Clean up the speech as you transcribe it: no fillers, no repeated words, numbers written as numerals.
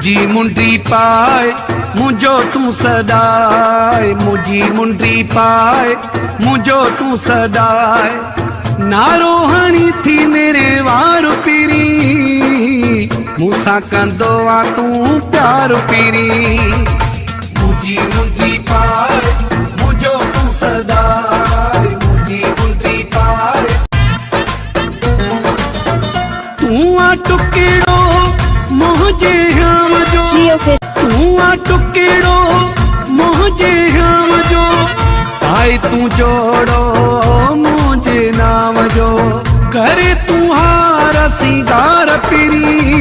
मुझी मुंडी पाए मुझो तू सदाए, मुझी मुंडी पाए मुझो तू सदाए। नारो हणी थी मेरे वार पीरी, मूसा कंदो आ तू प्यार पीरी। मुझी मुंडी पाए मुझो तू सदाए, मुझी मुंडी पाए। तू आ टुकड़ो मुझे हम जो, तू आ टुकड़ो मुझे हम जो। आए तू जोड़ो मुझे नाम जो, करे तू हार सिंगार पीरी।